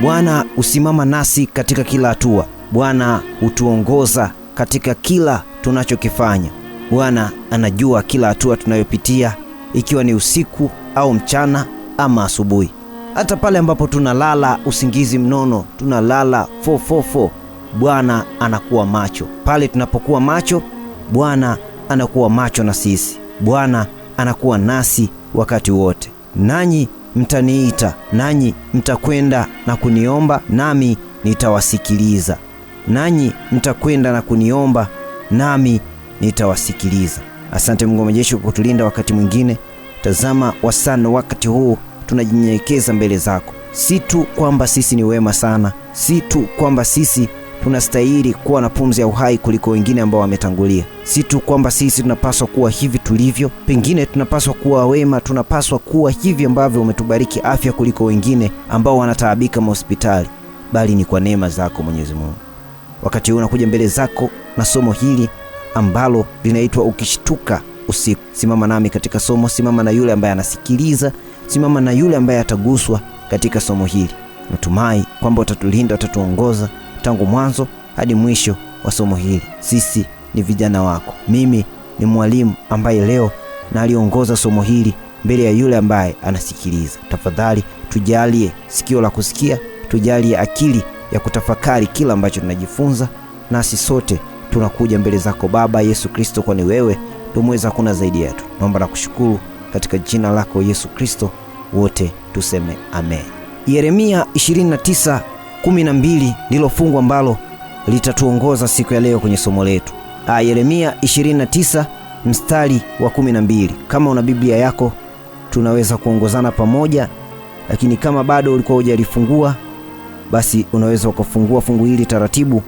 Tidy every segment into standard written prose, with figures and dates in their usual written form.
Bwana usimama nasi katika kila hatua. Bwana utuongoza katika kila tunachokifanya. Bwana anajua kila hatua tunayopitia, ikiwa ni usiku au mchana ama asubuhi. Hata pale ambapo tunalala usingizi mnono, tunalala 444, Bwana anakuwa macho. Pale tunapokuwa macho, Bwana anakuwa macho na sisi. Bwana anakuwa nasi wakati wote. Nanyi mtaniita, nanyi mtakwenda na kuniomba, nami nitawasikiliza. Nanyi mtakwenda na kuniomba, nami nitawasikiliza. Asante Mungu wa majeshi kwa kutulinda wakati mwingine. Tazama wasana wakati huu tunajinyenyekeza mbele zako. Si tu kwamba sisi ni wema sana, si tu kwamba sisi tunastahili kuwa na pumzi ya uhai kuliko wengine ambao wametangulia, si tu kwamba sisi tunapaswa kuwa hivi tulivyo, pengine tunapaswa kuwa wema, tunapaswa kuwa hivi ambavyo umetubariki afya kuliko wengine ambao wanataabika hospitali, bali ni kwa neema zako Mwenyezi Mungu. Wakati huu nakuja mbele zako na somo hili ambalo linaitwa ukishtuka usiku. Simama nami katika somo, simama na yule ambaye anasikiliza, simama na yule ambaye ataguswa katika somo hili. Natumai kwamba utatulinda, utatuongoza tangu mwanzo hadi mwisho wa somo hili. Sisi ni vijana wako. Mimi ni mwalimu ambaye leo na aliongoza somo hili mbele ya yule ambaye anasikiliza. Tafadhali tujalie sikio la kusikia, tujalie akili ya kutafakari kila ambacho tunajifunza, nasi sote tunakuja mbele zako Baba Yesu Kristo, kwani wewe ndio mweza, kuna zaidi yetu. Naomba na kushukuru katika jina lako Yesu Kristo, wote tuseme amen. Yeremia 29:12 ndilo fungu ambalo litatuongoza siku ya leo kwenye somo letu. Yeremia 29:12. Kama una Biblia yako tunaweza kuongozana pamoja, lakini kama bado ulikuwa hujalifungua, basi unaweza ukafungua fungu hili taratibu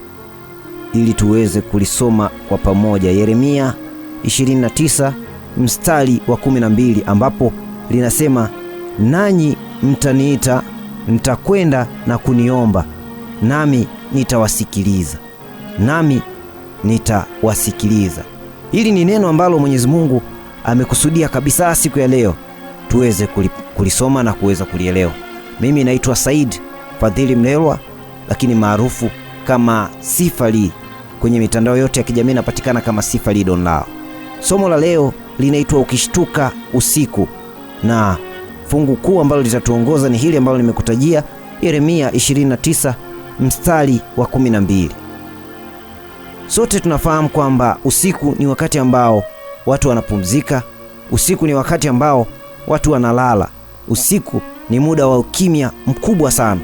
ili tuweze kulisoma kwa pamoja. Yeremia 29:12 ambapo linasema, nanyi mtaniita, mtakwenda na kuniomba, nami nitawasikiliza. Nami nitawasikiliza. Hili ni neno ambalo Mwenyezi Mungu amekusudia kabisa siku ya leo tuweze kulisoma na kuweza kulielewa. Mimi naitwa Said Fadhili Mlelwa, lakini maarufu kama Sifali. Kwenye mitandao yote ya kijamii napatikana kama Sifali Donlao. Somo la leo linaitwa ukishtuka usiku, na fungu kuu ambalo litatuongoza ni hili ambalo nimekutajia, Yeremia 29:12. Sote tunafahamu kwamba usiku ni wakati ambao watu wanapumzika, usiku ni wakati ambao watu wanalala, usiku ni muda wa ukimya mkubwa sana.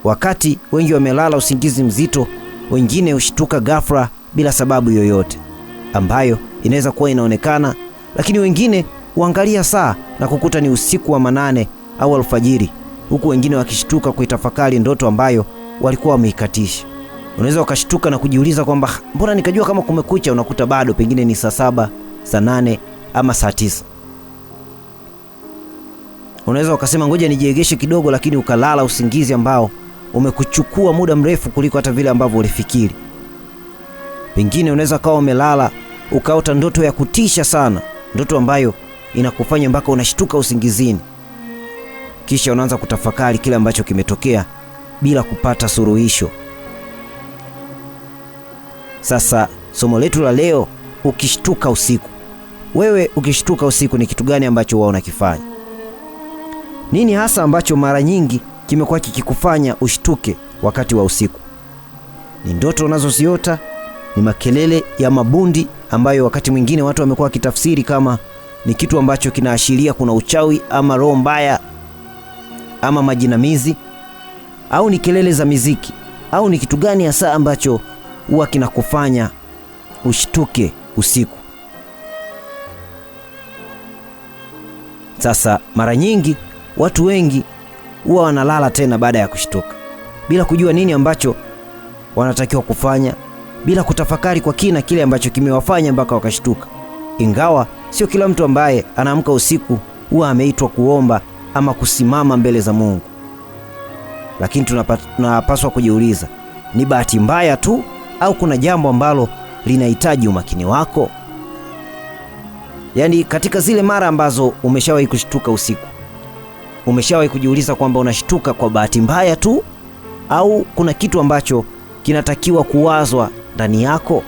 Wakati wengi wamelala usingizi mzito, wengine hushtuka ghafla bila sababu yoyote ambayo inaweza kuwa inaonekana, lakini wengine huangalia saa na kukuta ni usiku wa manane au alfajiri, huku wengine wakishtuka kuitafakari ndoto ambayo walikuwa wameikatisha. Unaweza ukashtuka na kujiuliza kwamba mbona nikajua kama kumekucha, unakuta bado pengine ni saa 7, saa 8 ama saa 9. Unaweza ukasema ngoja nijiegeshe kidogo, lakini ukalala usingizi ambao umekuchukua muda mrefu kuliko hata vile ambavyo ulifikiri. Pengine unaweza kawa umelala ukaota ndoto ya kutisha sana, ndoto ambayo inakufanya mpaka unashtuka usingizini. Kisha unaanza kutafakari kile ambacho kimetokea bila kupata suluhisho. Sasa somo letu la leo, ukishtuka usiku. Wewe ukishtuka usiku ni kitu gani ambacho wao unakifanya? Nini hasa ambacho mara nyingi kimekuwa kikikufanya ushtuke wakati wa usiku? Ni ndoto unazoziota? Ni makelele ya mabundi ambayo wakati mwingine watu wamekuwa kitafsiri kama ni kitu ambacho kinaashiria kuna uchawi ama roho mbaya ama majinamizi? Au ni kelele za muziki? Au ni kitu gani hasa ambacho huwa kinakufanya ushtuke usiku? Sasa mara nyingi watu wengi huwa wanalala tena baada ya kushtuka bila kujua nini ambacho wanatakiwa kufanya, bila kutafakari kwa kina kile ambacho kimewafanya mpaka wakashtuka. Ingawa sio kila mtu ambaye anaamka usiku huwa ameitwa kuomba ama kusimama mbele za Mungu, lakini tunapaswa kujiuliza, ni bahati mbaya tu au kuna jambo ambalo linahitaji umakini wako? Yaani katika zile mara ambazo umeshawahi kushtuka usiku, umeshawahi kujiuliza kwamba unashtuka kwa bahati mbaya tu au kuna kitu ambacho kinatakiwa kuwazwa ndani yako?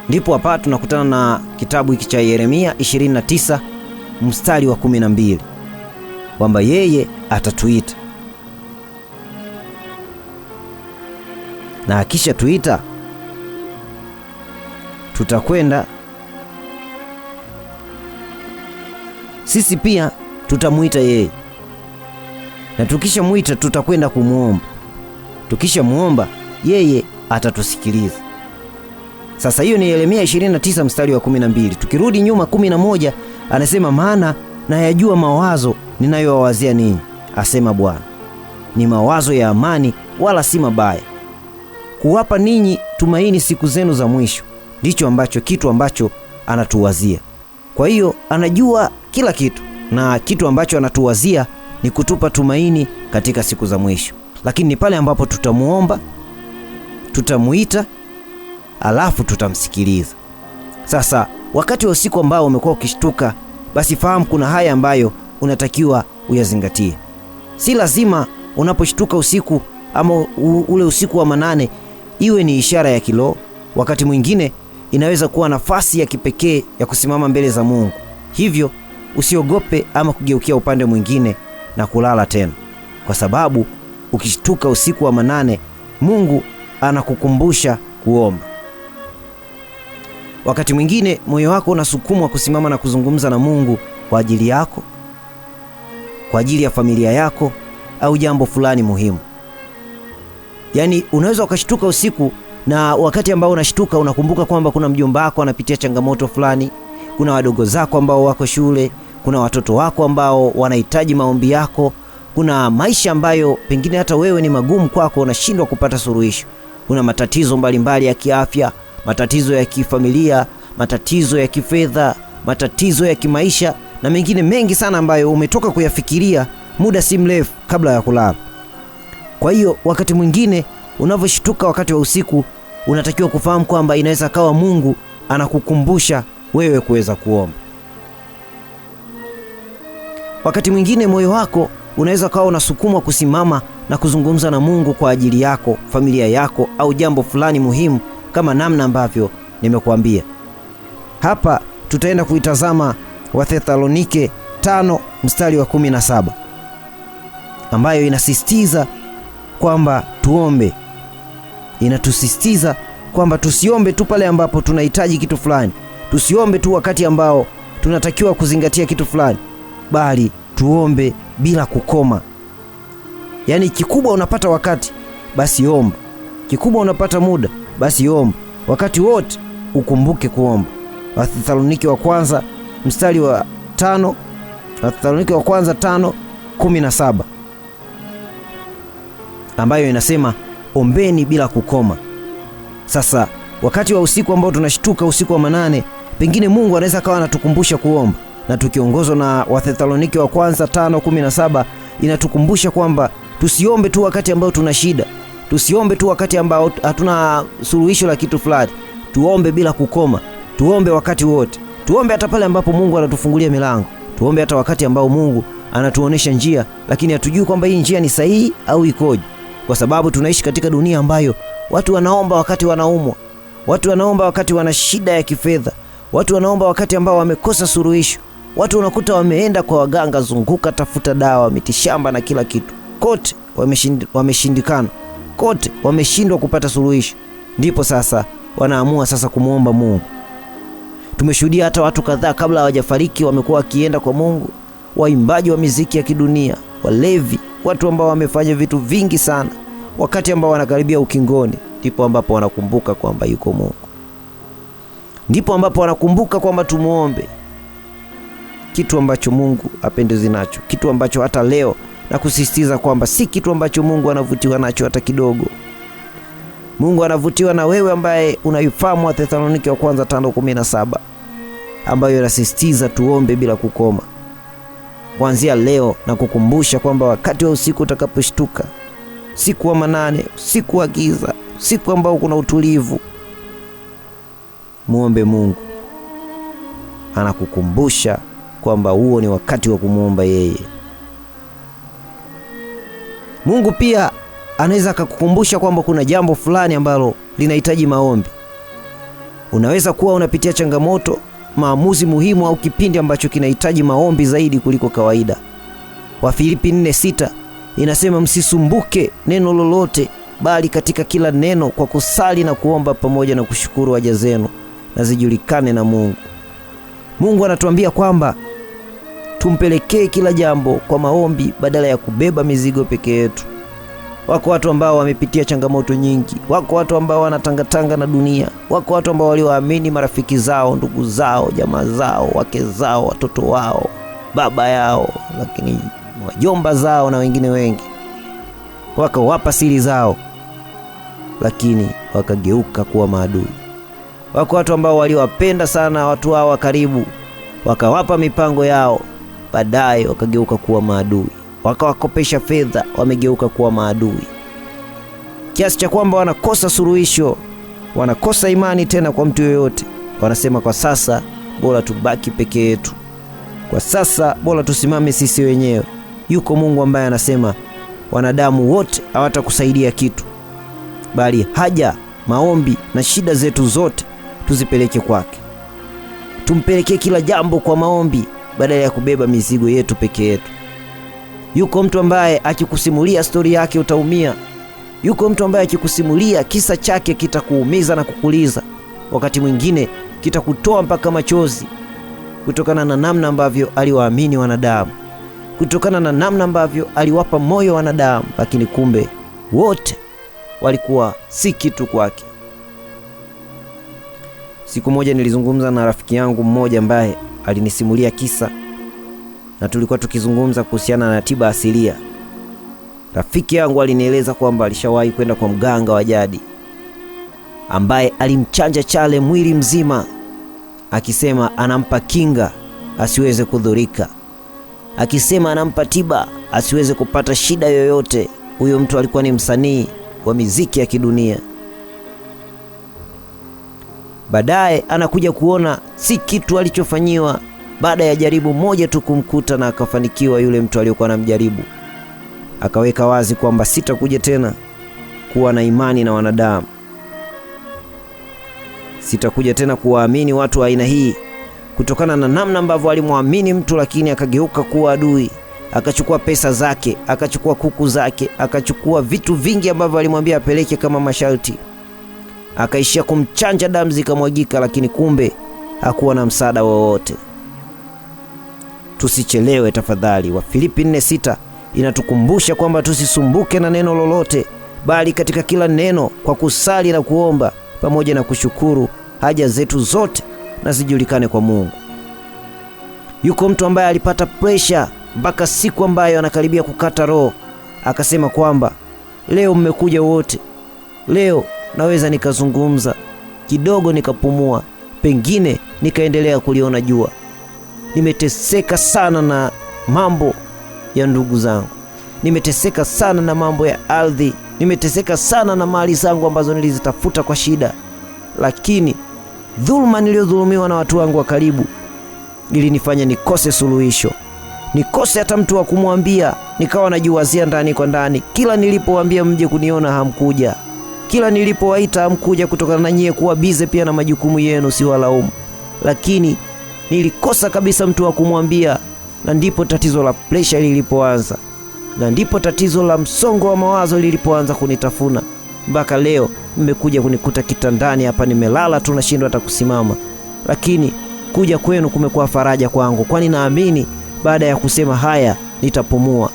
Ndipo hapa tunakutana na kitabu hiki cha Yeremia 29 mstari wa 12, kwamba yeye atatuita, na akisha tuita tutakwenda sisi pia tutamuita yeye, na tukisha muita tutakwenda kumuomba. Tukisha muomba yeye atatusikiliza. Sasa hiyo ni Yeremia 29 mstari wa 12. Tukirudi nyuma 11, anasema maana nayajua mawazo ninayowawazia ninyi, asema Bwana, ni mawazo ya amani wala si mabaya, kuwapa ninyi tumaini siku zenu za mwisho. Ndicho kitu ambacho anatuwazia. Kwa hiyo anajua kila kitu, na kitu ambacho anatuwazia ni kutupa tumaini katika siku za mwisho. Lakini ni pale ambapo tutamuomba, tutamuita, alafu tutamsikiliza. Sasa wakati wa usiku ambao umekuwa ukishtuka, basi fahamu kuna haya ambayo unatakiwa uyazingatie. Si lazima unaposhtuka usiku ama ule usiku wa manane iwe ni ishara ya kiroho. Wakati mwingine inaweza kuwa nafasi ya kipekee ya kusimama mbele za Mungu. Hivyo usiogope ama kugeukia upande mwingine na kulala tena, kwa sababu ukishtuka usiku wa manane, Mungu anakukumbusha kuomba. Wakati mwingine moyo wako unasukumwa kusimama na kuzungumza na Mungu kwa ajili yako, kwa ajili ya familia yako, au jambo fulani muhimu. Yaani unaweza ukashtuka usiku, na wakati ambao unashtuka unakumbuka kwamba kuna mjomba wako anapitia changamoto fulani, kuna wadogo zako ambao wako shule, kuna watoto wako ambao wanahitaji maombi yako, kuna maisha ambayo pengine hata wewe ni magumu kwako, unashindwa kupata suluhisho. Kuna matatizo mbalimbali ya kiafya, matatizo ya kifamilia, matatizo ya kifedha, matatizo ya kimaisha na mengine mengi sana ambayo umetoka kuyafikiria muda si mrefu kabla ya kulala. Kwa hiyo wakati mwingine unavyoshtuka wakati wa usiku, unatakiwa kufahamu kwamba inaweza kawa Mungu anakukumbusha wewe kuweza kuomba. Wakati mwingine moyo wako unaweza kawa unasukumwa kusimama na kuzungumza na Mungu kwa ajili yako, familia yako, au jambo fulani muhimu, kama namna ambavyo nimekuambia. Hapa tutaenda kuitazama Wathesalonike 5 mstari wa 17, ambayo inasisitiza kwamba tuombe. Inatusisitiza kwamba tusiombe tu pale ambapo tunahitaji kitu fulani, tusiombe tu wakati ambao tunatakiwa kuzingatia kitu fulani, bali tuombe bila kukoma. Yaani kikubwa unapata wakati, basi omba. Kikubwa unapata muda, basi omba. Wakati wote ukumbuke kuomba. Wathesalonike wa kwanza mstari wa 5, Wathesalonike wa kwanza 5:17, ambayo inasema ombeni bila kukoma. Sasa wakati wa usiku ambao tunashtuka usiku wa manane, pengine Mungu anaweza kawa anatukumbusha kuomba, na tukiongozwa na Wathesalonike wa kwanza 5:17 inatukumbusha kwamba tusiombe tu wakati ambao tuna shida, tusiombe tu wakati ambao hatuna suluhisho la kitu fulani. Tuombe bila kukoma, tuombe wakati wote, tuombe hata pale ambapo Mungu anatufungulia milango, tuombe hata wakati ambao Mungu anatuonesha njia, lakini hatujui kwamba hii njia ni sahihi au ikoje, kwa sababu tunaishi katika dunia ambayo watu wanaomba wakati wanaumwa, watu wanaomba wakati wana shida ya kifedha, watu wanaomba wakati ambao wamekosa suluhisho. Watu unakuta wameenda kwa waganga, zunguka tafuta dawa, mitishamba na kila kitu, kote wameshindikana, kote wameshindwa kupata suluhisho. Ndipo sasa wanaamua sasa kumuomba Mungu. Tumeshuhudia hata watu kadhaa kabla hawajafariki wamekuwa wakienda kwa Mungu, waimbaji wa muziki ya kidunia, walevi, watu ambao wamefanya vitu vingi sana. Wakati ambao wanakaribia ukingoni, ndipo ambapo wanakumbuka kwamba yuko Mungu, ndipo ambapo wanakumbuka kwamba tumuombe, kitu ambacho Mungu apendezi nacho, kitu ambacho hata leo na kusisitiza kwamba si kitu ambacho Mungu anavutiwa nacho hata kidogo. Mungu anavutiwa na wewe ambaye unaifahamu Wathesalonike wa kwanza 5:17, ambayo inasisitiza tuombe bila kukoma. Kuanzia leo na kukumbusha kwamba wakati wa usiku utakaposhtuka, siku wa manane, siku wa giza, siku ambao kuna utulivu, muombe Mungu. Anakukumbusha kwamba huo ni wakati wa kumuomba yeye. Mungu pia anaweza akakukumbusha kwamba kuna jambo fulani ambalo linahitaji maombi. Unaweza kuwa unapitia changamoto, maamuzi muhimu au kipindi ambacho kinahitaji maombi zaidi kuliko kawaida. Wafilipi 4:6 inasema msisumbuke neno lolote, bali katika kila neno kwa kusali na kuomba pamoja na kushukuru haja zenu na zijulikane na Mungu. Mungu anatuambia kwamba tumpelekee kila jambo kwa maombi badala ya kubeba mizigo peke yetu. Wako watu ambao wamepitia changamoto nyingi, wako watu ambao wanatangatanga na dunia, wako watu ambao walioamini marafiki zao, ndugu zao, jamaa zao, wake zao, watoto wao, baba yao, lakini wajomba zao na wengine wengi, wakawapa siri zao, lakini wakageuka kuwa maadui. Wako watu ambao waliwapenda sana watu hao wa karibu, wakawapa mipango yao, baadaye wakageuka kuwa maadui. Wakawakopesha fedha, wamegeuka kuwa maadui, kiasi cha kwamba wanakosa suluhisho, wanakosa imani tena kwa mtu yoyote. Wanasema kwa sasa bora tubaki peke yetu, kwa sasa bora tusimame sisi wenyewe. Yuko Mungu ambaye anasema wanadamu wote hawatakusaidia kitu, bali haja, maombi na shida zetu zote tuzipeleke kwake. Tumpelekee kila jambo kwa maombi badala ya kubeba mizigo yetu peke yetu. Yuko mtu ambaye akikusimulia stori yake utaumia. Yuko mtu ambaye akikusimulia kisa chake kitakuumiza na kukuliza. Wakati mwingine kitakutoa mpaka machozi, kutokana na namna ambavyo aliwaamini wanadamu, kutokana na namna ambavyo aliwapa moyo wanadamu, lakini kumbe wote walikuwa si kitu kwake. Siku moja nilizungumza na rafiki yangu mmoja ambaye alinisimulia kisa, na tulikuwa tukizungumza kuhusiana na tiba asilia. Rafiki yangu alinieleza kwamba alishawahi kwenda kwa mganga wa jadi ambaye alimchanja chale mwili mzima, akisema anampa kinga asiweze kudhurika, akisema anampa tiba asiweze kupata shida yoyote. Huyo mtu alikuwa ni msanii wa muziki ya kidunia. Baadaye anakuja kuona si kitu alichofanyiwa, baada ya jaribu moja tu kumkuta na akafanikiwa yule mtu aliyokuwa anamjaribu. Akaweka wazi kwamba sitakuja tena kuwa na imani na wanadamu, sitakuja tena kuwaamini watu wa aina hii, kutokana na namna ambavyo alimwamini mtu lakini akageuka kuwa adui. Akachukua pesa zake, akachukua kuku zake, akachukua vitu vingi ambavyo alimwambia apeleke kama masharti. Akaishia kumchanja, damu zikamwagika, lakini kumbe hakuwa na msaada wowote. Tusichelewe tafadhali. Wafilipi 4:6 inatukumbusha kwamba tusisumbuke na neno lolote, bali katika kila neno kwa kusali na kuomba pamoja na kushukuru haja zetu zote na zijulikane kwa Mungu. Yuko mtu ambaye alipata pressure mpaka siku ambayo anakaribia kukata roho, akasema kwamba leo mmekuja wote, leo naweza nikazungumza kidogo, nikapumua, pengine nikaendelea kuliona jua. Nimeteseka sana na mambo ya ndugu zangu, nimeteseka sana na mambo ya ardhi, nimeteseka sana na mali zangu ambazo nilizitafuta kwa shida, lakini dhuluma niliyodhulumiwa na watu wangu wa karibu ilinifanya nikose suluhisho, nikose hata mtu wa kumwambia. Nikawa najiwazia ndani kwa ndani, kila nilipowaambia mje kuniona hamkuja, kila nilipowaita hamkuja, kutokana na nyie kuwa bize pia na majukumu yenu, si walaumu, lakini nilikosa kabisa mtu wa kumwambia. Na ndipo tatizo la pressure lilipoanza, na ndipo tatizo la msongo wa mawazo lilipoanza kunitafuna, mpaka leo mmekuja kunikuta kitandani hapa nimelala tu, nashindwa hata kusimama. Lakini kuja kwenu kumekuwa faraja kwangu, kwani naamini baada ya kusema haya nitapumua.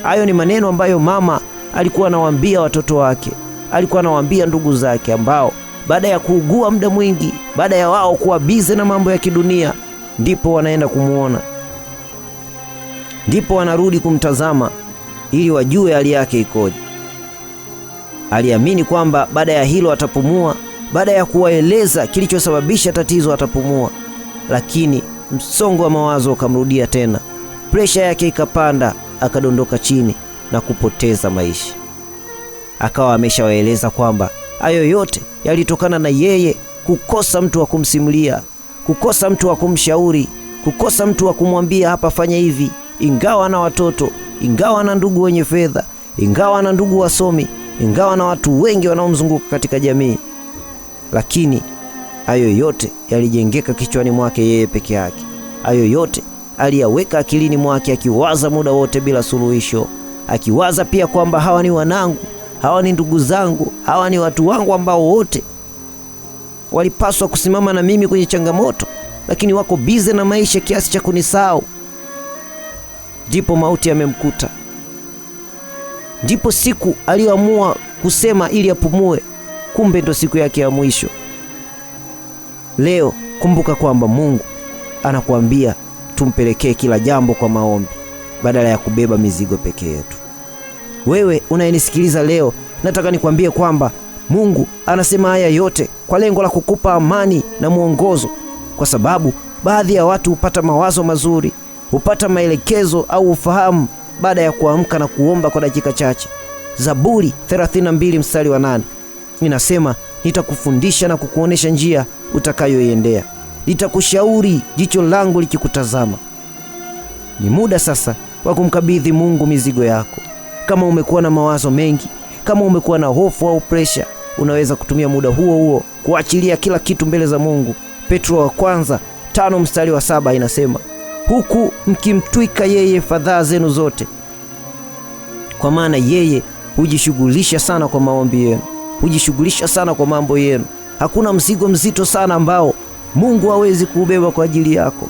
Hayo ni maneno ambayo mama alikuwa anawaambia watoto wake, alikuwa anawaambia ndugu zake, ambao baada ya kuugua muda mwingi, baada ya wao kuwa bize na mambo ya kidunia, ndipo wanaenda kumuona, ndipo wanarudi kumtazama ili wajue hali yake ikoje. Aliamini kwamba baada ya hilo atapumua, baada ya kuwaeleza kilichosababisha tatizo atapumua, lakini msongo wa mawazo ukamrudia tena, presha yake ikapanda, akadondoka chini na kupoteza maisha. Akawa ameshawaeleza kwamba hayo yote yalitokana na yeye kukosa mtu wa kumsimulia, kukosa mtu wa kumshauri, kukosa mtu wa kumwambia hapa fanya hivi. Ingawa na watoto, ingawa na ndugu wenye fedha, ingawa na ndugu wasomi, ingawa na watu wengi wanaomzunguka katika jamii, lakini hayo yote yalijengeka kichwani mwake yeye peke yake. Hayo yote aliyaweka akilini mwake, akiwaza muda wote bila suluhisho, akiwaza pia kwamba hawa ni wanangu, hawa ni ndugu zangu, hawa ni watu wangu ambao wote walipaswa kusimama na mimi kwenye changamoto, lakini wako bize na maisha kiasi cha kunisahau. Ndipo mauti yamemkuta. Ndipo siku aliyoamua kusema ili apumue, kumbe ndo siku yake ya mwisho. Leo kumbuka kwamba Mungu anakuambia tumpelekee kila jambo kwa maombi badala ya kubeba mizigo peke yetu. Wewe unayenisikiliza leo, nataka nikwambie kwamba Mungu anasema haya yote kwa lengo la kukupa amani na mwongozo, kwa sababu baadhi ya watu hupata mawazo mazuri, hupata maelekezo au ufahamu baada ya kuamka na kuomba kwa dakika chache. Zaburi 32 mstari wa 8 inasema, nitakufundisha na kukuonesha njia utakayoiendea, nitakushauri jicho langu likikutazama. Ni muda sasa wa kumkabidhi Mungu mizigo yako. Kama umekuwa na mawazo mengi, kama umekuwa na hofu au presha, unaweza kutumia muda huo kuachilia kila kitu mbele za Mungu. Petro wa kwanza 5 mstari wa 7 inasema, huku mkimtwika yeye fadhaa zenu zote, kwa maana yeye hujishughulisha sana kwa maombi yenu, hujishughulisha sana kwa mambo yenu. Hakuna mzigo mzito sana ambao Mungu hawezi kuubeba kwa ajili yako.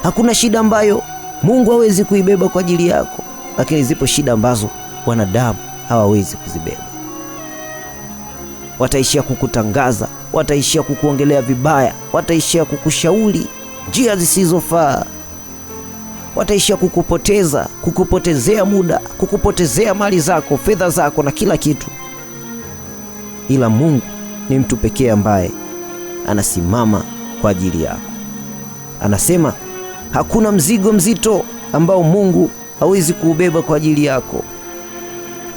Hakuna shida ambayo Mungu hawezi kuibeba kwa ajili yako, lakini zipo shida ambazo wanadamu hawawezi kuzibeba. Wataishia kukutangaza, wataishia kukuongelea vibaya, wataishia kukushauri njia zisizofaa, wataishia kukupotezea muda, kukupotezea mali zako, fedha zako na kila kitu. Ila Mungu ni mtu pekee ambaye anasimama kwa ajili yako. Anasema hakuna mzigo mzito ambao Mungu hawezi kuubeba kwa ajili yako.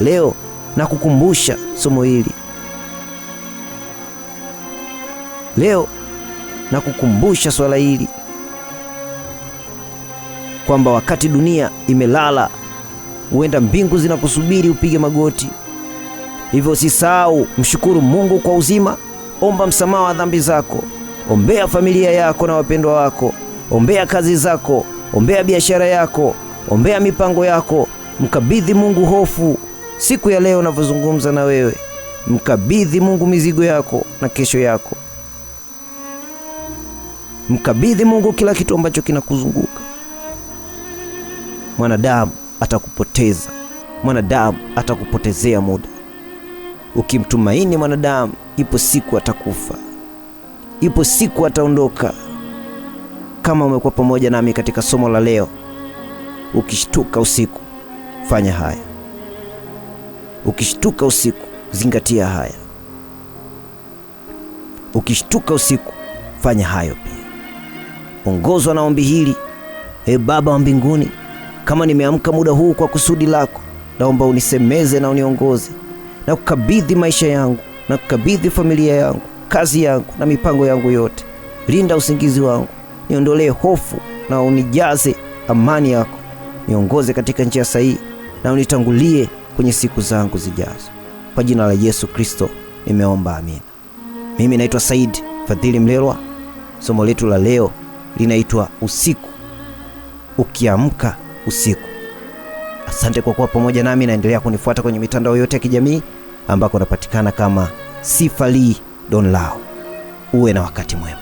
Leo nakukumbusha somo hili. Leo nakukumbusha swala hili kwamba wakati dunia imelala, huenda mbingu zinakusubiri upige magoti. Hivyo usisahau, mshukuru Mungu kwa uzima, omba msamaha wa dhambi zako, ombea familia yako na wapendwa wako, ombea kazi zako, ombea biashara yako, ombea mipango yako. Mkabidhi Mungu hofu siku ya leo ninavyozungumza na wewe. Mkabidhi Mungu mizigo yako na kesho yako. Mkabidhi Mungu kila kitu ambacho kinakuzunguka. Mwanadamu atakupoteza, mwanadamu atakupotezea muda. Ukimtumaini mwanadamu, ipo siku atakufa, ipo siku ataondoka. Kama umekuwa pamoja nami katika somo la leo, ukishtuka usiku, fanya haya. Ukishtuka usiku, zingatia haya. Ukishtuka usiku, fanya hayo pia. Ongozwa na ombi hili. Baba wa mbinguni, kama nimeamka muda huu kwa kusudi lako, naomba unisemeze na uniongoze, na kukabidhi maisha yangu, na kukabidhi familia yangu, kazi yangu na mipango yangu yote. Linda usingizi wangu, niondolee hofu na unijaze amani yako. Niongoze katika njia sahihi na unitangulie kwenye siku zangu zijazo. Kwa jina la Yesu Kristo nimeomba, amina. Mimi naitwa Said Fadhili Mlelwa. Somo letu la leo linaitwa usiku, ukiamka usiku. Asante kwa kuwa pamoja nami, na endelea kunifuata kwenye mitandao yote ya kijamii ambako napatikana kama Sifali Donlao. Uwe na wakati mwema.